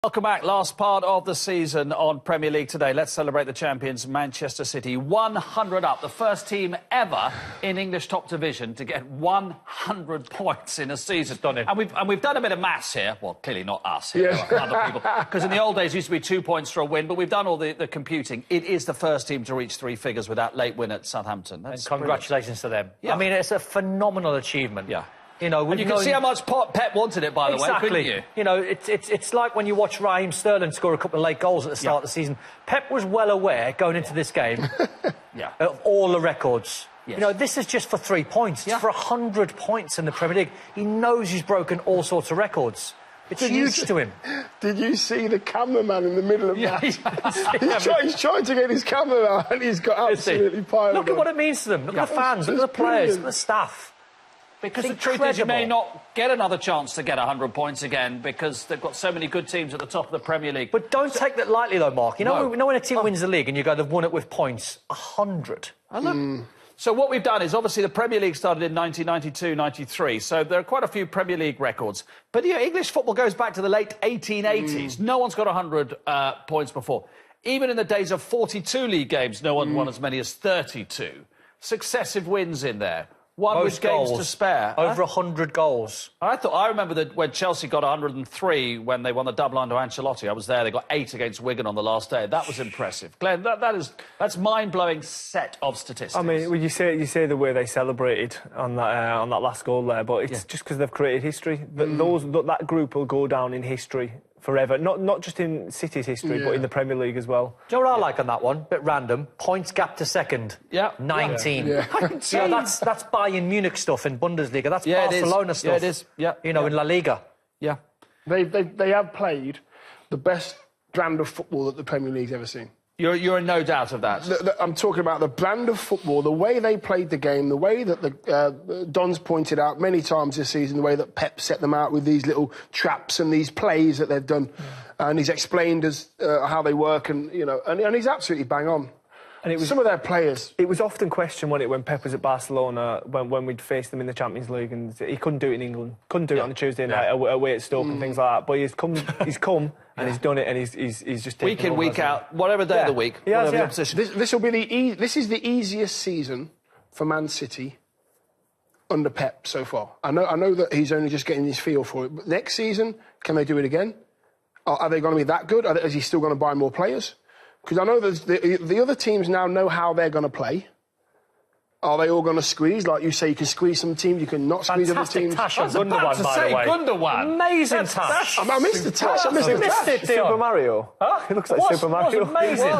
Welcome back. Last part of the season on Premier League today. Let's celebrate the champions, Manchester City. 100 up. The first team ever in English top division to get 100 points in a season. Stunning. And we've done a bit of maths here. Well, clearly not us here, other people. Because in the old days, it used to be 2 points for a win, but we've done all the computing. It is the first team to reach three figures with that late win at Southampton. And congratulations to them. Yeah. I mean, it's a phenomenal achievement. Yeah. You know, and you can see how much Pep wanted it, by the way, couldn't you? You know, it's like when you watch Raheem Sterling score a couple of late goals at the start of the season. Pep was well aware, going into this game, of all the records. Yes. You know, this is just for 3 points. It's for 100 points in the Premier League. He knows he's broken all sorts of records. It's huge to him. Did you see the cameraman in the middle of that? He's trying to get his camera out and he's got absolutely piled Look at what it means to them. Look at the fans, look at the players, look at the staff. Because the truth is, you may not get another chance to get 100 points again because they've got so many good teams at the top of the Premier League. But don't take that lightly, though, Mark. You know when a team wins the league and you go, they've won it with points? 100. So what we've done is, obviously, the Premier League started in 1992-93, so there are quite a few Premier League records. But, you know, English football goes back to the late 1880s. No one's got 100 points before. Even in the days of 42 league games, no one won as many as 32. Successive wins in there. One with games to spare. Over 100 goals. I remember that when Chelsea got 103 when they won the double under Ancelotti. I was there. They got 8 against Wigan on the last day. That was impressive. Glenn, that's mind-blowing set of statistics. I mean, well, you say the way they celebrated on that last goal there, but it's just because they've created history. That group will go down in history forever. Not just in City's history, but in the Premier League as well. Do you know what I like on that one? Bit random. Points gap to second. 19. Yeah. 19. You know, that's Bayern Munich stuff in Bundesliga. That's Barcelona stuff. Yeah, it is. Yeah. You know, in La Liga. Yeah. They have played the best brand of football that the Premier League's ever seen. You're in no doubt of that. I'm talking about the brand of football, the way they played the game, the way that the Don's pointed out many times this season, the way that Pep set them out with these little traps and these plays that they've done, and he's explained how they work, and you know, and he's absolutely bang on. And it was some of their players. It was often questioned when Pep was at Barcelona, when we'd faced them in the Champions League, and he couldn't do it in England, couldn't do it on a Tuesday night away at Stoke and things like that. But he's come and he's done it, and he's just week in, week out, whatever day of the week, whatever the opposition. This will be this is the easiest season for Man City under Pep so far. I know that he's only just getting his feel for it. But next season, can they do it again? Are they going to be that good? Is he still going to buy more players? Because I know the other teams now know how they're going to play. Are they all going to squeeze? Like you say, you can squeeze some teams, you can not squeeze other teams. Tash on Gundogan, by the way. Gundogan. Amazing Tash. I missed the Tash. I missed it. Super Mario. Huh? It looks like Super Mario. It was amazing. It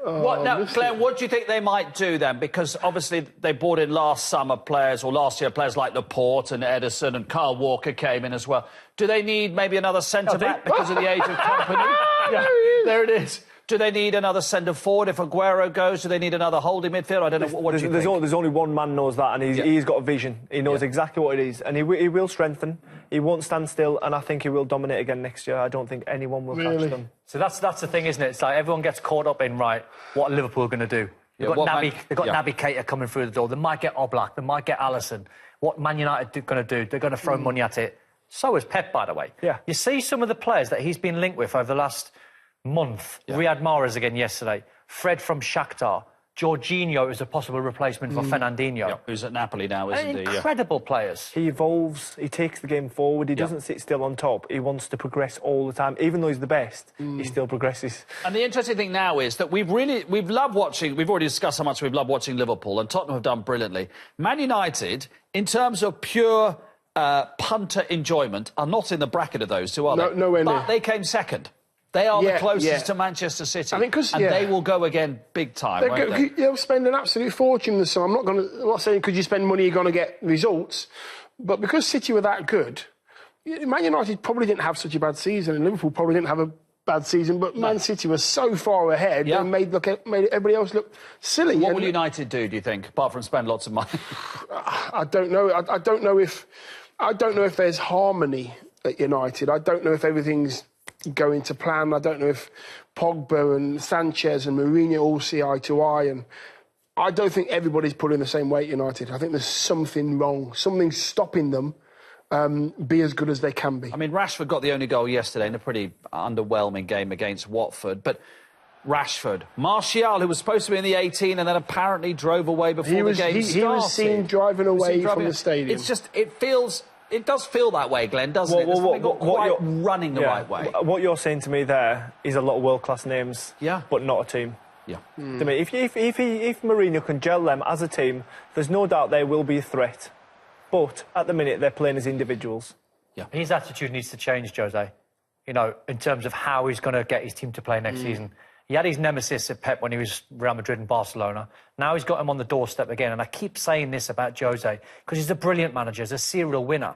was. Now, Glenn, what do you think they might do then? Because obviously they brought in last year players like Laporte and Edison, and Kyle Walker came in as well. Do they need maybe another centre-back because of the age of company? There it is. Do they need another centre-forward if Aguero goes? Do they need another holding midfield? I don't know. What do you think? There's only one man knows that, and he's got a vision. He knows exactly what it is, and he will strengthen. He won't stand still, and I think he will dominate again next year. I don't think anyone will catch them. So that's the thing, isn't it? It's like everyone gets caught up in, what are Liverpool going to do? They've got Naby Keita coming through the door. They might get Oblak. They might get Alisson. What Man United going to do? They're going to throw money at it. So is Pep, by the way. Yeah. You see some of the players that he's been linked with over the last month. Riyad Mahrez again yesterday. Fred from Shakhtar. Jorginho is a possible replacement for Fernandinho. Who's at Napoli now, isn't he? Incredible players. He evolves. He takes the game forward. He doesn't sit still on top. He wants to progress all the time. Even though he's the best, he still progresses. And the interesting thing now is that we've loved watching. We've already discussed how much we've loved watching Liverpool, and Tottenham have done brilliantly. Man United, in terms of pure punter enjoyment, are not in the bracket of those two, are they? Nowhere near. But they came second. They are the closest to Manchester City. I mean, and they will go again big time, won't they? They'll spend an absolute fortune this summer. I'm not saying because you spend money you're going to get results, but because City were that good, Man United probably didn't have such a bad season, and Liverpool probably didn't have a bad season, but Man City was so far ahead, they made everybody else look silly. What will United do you think, apart from spend lots of money? I don't know. I don't know if there's harmony at United. I don't know if everything's going to plan. I don't know if Pogba and Sanchez and Mourinho all see eye to eye, and I don't think everybody's pulling the same weight United. I think there's something wrong. Something's stopping them be as good as they can be. I mean, Rashford got the only goal yesterday in a pretty underwhelming game against Watford, but Rashford, Martial, who was supposed to be in the 18 and then apparently drove away before the game started. He was seen driving away from the stadium. It's just, it does feel that way, Glenn, doesn't it? It's not quite running the right way. What you're saying to me there is a lot of world-class names, but not a team. Yeah. To me, if Mourinho can gel them as a team, there's no doubt they will be a threat. But at the minute, they're playing as individuals. Yeah. His attitude needs to change, Jose. You know, in terms of how he's going to get his team to play next season. He had his nemesis at Pep when he was Real Madrid and Barcelona. Now he's got him on the doorstep again. And I keep saying this about Jose because he's a brilliant manager, he's a serial winner.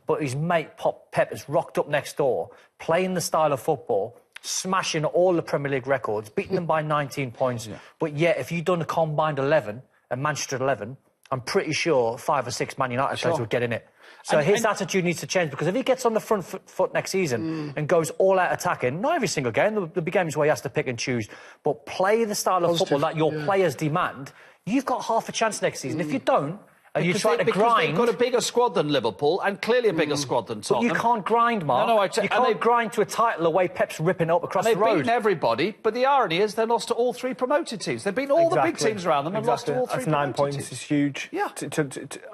But his mate Pep is rocked up next door, playing the style of football, smashing all the Premier League records, beating them by 19 points. But yet, if you'd done a combined 11 at Manchester 11, I'm pretty sure 5 or 6 Man United players would get in it. So his attitude needs to change, because if he gets on the front foot next season and goes all out attacking, not every single game, there'll be games where he has to pick and choose, but play the style of football that your players demand, you've got half a chance next season. If you don't, and you try to grind... They've got a bigger squad than Liverpool, and clearly a bigger squad than Tottenham. But you can't grind, Mark. You can't grind to a title the way Pep's ripping up across the road. They've beaten everybody, but the irony is they lost to all 3 promoted teams. They've beaten all the big teams around them and lost to all 3 promoted teams. That's 9 points, teams. It's huge. Yeah.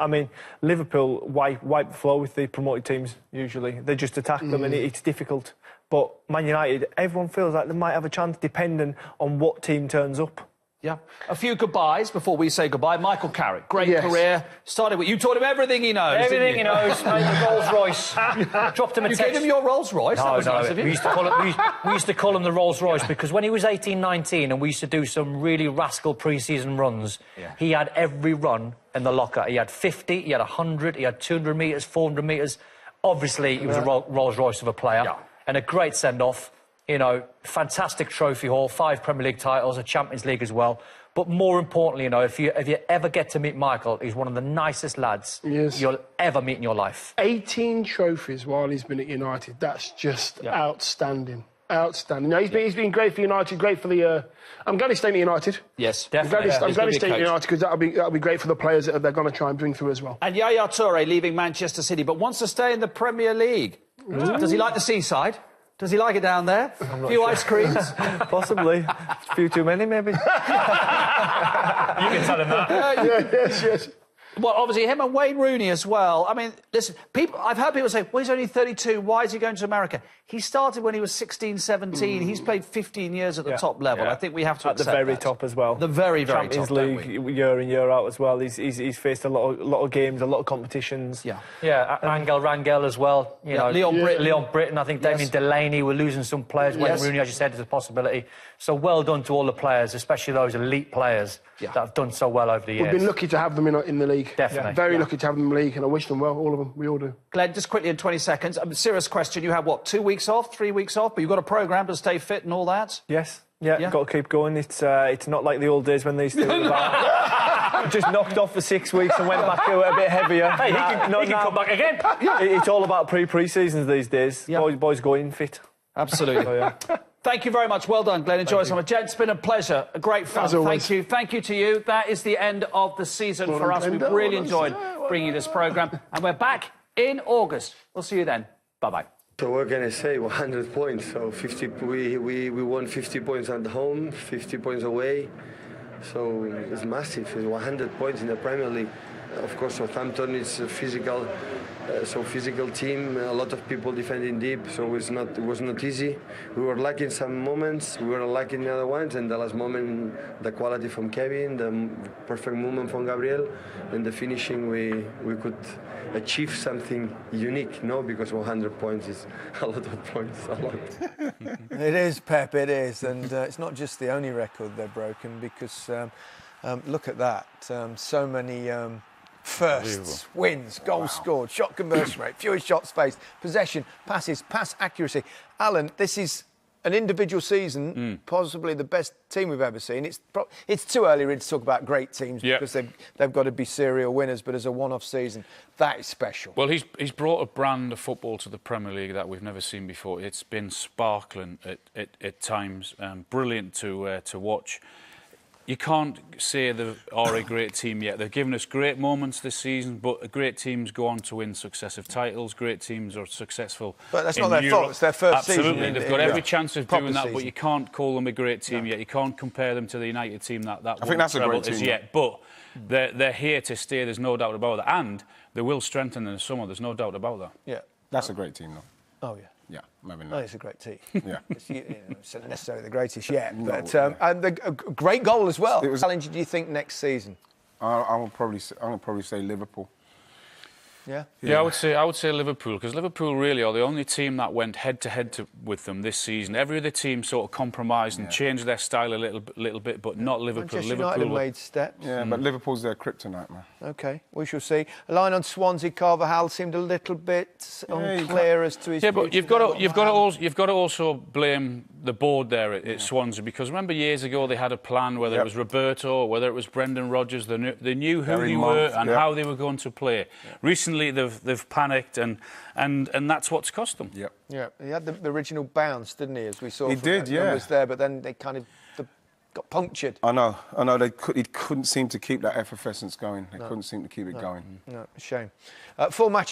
I mean, Liverpool wipe the floor with the promoted teams, usually. They just attack them and it's difficult. But Man United, everyone feels like they might have a chance depending on what team turns up. Yeah. A few goodbyes before we say goodbye. Michael Carrick, great career. Started with... You taught him everything he knows, Everything he knows, made the Rolls-Royce. Dropped him a text. You gave him your Rolls-Royce? That was nice of you. We used to call him the Rolls-Royce because when he was 18, 19 and we used to do some really rascal pre-season runs, he had every run in the locker. He had 50, he had 100, he had 200 metres, 400 metres. Obviously, he was a Rolls-Royce of a player and a great send-off. You know, fantastic trophy haul, 5 Premier League titles, a Champions League as well. But more importantly, you know, if you ever get to meet Michael, he's one of the nicest lads you'll ever meet in your life. 18 trophies while he's been at United. That's just outstanding. Outstanding. No, he's been great for United, great for the... I'm glad he's staying at United. Yes, definitely. I'm glad he's staying at United because that'll be great for the players that they're going to try and bring through as well. And Yaya Toure leaving Manchester City, but wants to stay in the Premier League. Does he like the seaside? Does he like it down there? A few ice creams? Possibly. A few too many, maybe. You can tell him that. Yes. Well, obviously, him and Wayne Rooney as well. I mean, listen, I've heard people say, well, he's only 32, why is he going to America? He started when he was 16, 17. He's played 15 years at the top level. I think we have to accept at the very top as well. The very, very Champions top, League, year in, year out as well. He's faced a lot of games, a lot of competitions. Angel Rangel as well. You know, Leon Britton. I think Damien Delaney. We're losing some players. Wayne Rooney, as you said, is a possibility. So well done to all the players, especially those elite players that have done so well over the years. We've been lucky to have them in the league. Definitely. Very lucky to have them in the league, and I wish them well, all of them. We all do. Glenn, just quickly in 20 seconds, a serious question. You have, 2 weeks off, 3 weeks off, but you've got a programme to stay fit and all that? Yes. Yeah, got to keep going. It's not like the old days when they used to just knocked off for 6 weeks and went back a bit heavier. Hey, he can come back again. It's all about pre-seasons these days. Boys going fit. Absolutely. Thank you very much. Well done, Glenn. Enjoy some. Gents, it's been a pleasure. A great fun. Thank you. Thank you to you. That is the end of the season for us. We've really enjoyed bringing you this programme. And we're back in August. We'll see you then. Bye-bye. So what can I say? 100 points. So 50. We won 50 points at home, 50 points away. So it's massive. It's 100 points in the Premier League. Of course, Southampton is a physical team. A lot of people defending deep, so it was not easy. We were lacking some moments. We were lacking the other ones, and the last moment, the quality from Kevin, the perfect moment from Gabriel, and the finishing, we could achieve something unique, no? Because 100 points is a lot of points, a lot. It is, Pep, it is, and it's not just the only record they've broken, because look at that, so many firsts, wins, goals scored, shot conversion rate, fewest shots faced, possession, passes, pass accuracy. Alan, this is an individual season, possibly the best team we've ever seen. It's too early really to talk about great teams because they've got to be serial winners, but as a one-off season, that is special. Well, he's brought a brand of football to the Premier League that we've never seen before. It's been sparkling at times, brilliant to watch. You can't say they are a great team yet. They've given us great moments this season, but great teams go on to win successive titles. Great teams are successful. But that's in not their Europe. fault. It's their first season. Absolutely, they've got every chance of doing that, season. but you can't call them a great team yet. You can't compare them to the United team that I think that's a great team yet. But they're here to stay. There's no doubt about that, and they will strengthen in the summer. There's no doubt about that. Yeah, That's a great team, though. oh yeah. Yeah, maybe No, not. it's a great team. Yeah. It's, it's not necessarily the greatest yet, No, but yeah. and a great goal as well. It was- Challenge do you think next season? I'm gonna probably say Liverpool. Yeah. Yeah, I would say Liverpool, because Liverpool really are the only team that went head to head with them this season. Every other team sort of compromised and changed their style a little bit, but not Liverpool. Manchester United have made steps. Yeah, but Liverpool's their kryptonite, man. Okay, we shall see. A line on Swansea. Carvajal seemed a little bit unclear as to his. Yeah, but future you've got to also blame the board there at Swansea, because remember years ago they had a plan, whether it was Roberto or whether it was Brendan Rodgers. They knew who Gary they Monk, were and how they were going to play. Recently they've panicked and that's what's cost them. Yep. Yeah, he had the original bounce, didn't he? As we saw. He from did, the yeah. numbers there, but then they kind of got punctured. I know. He couldn't seem to keep that effervescence going. They couldn't seem to keep it going. No, shame. Full match.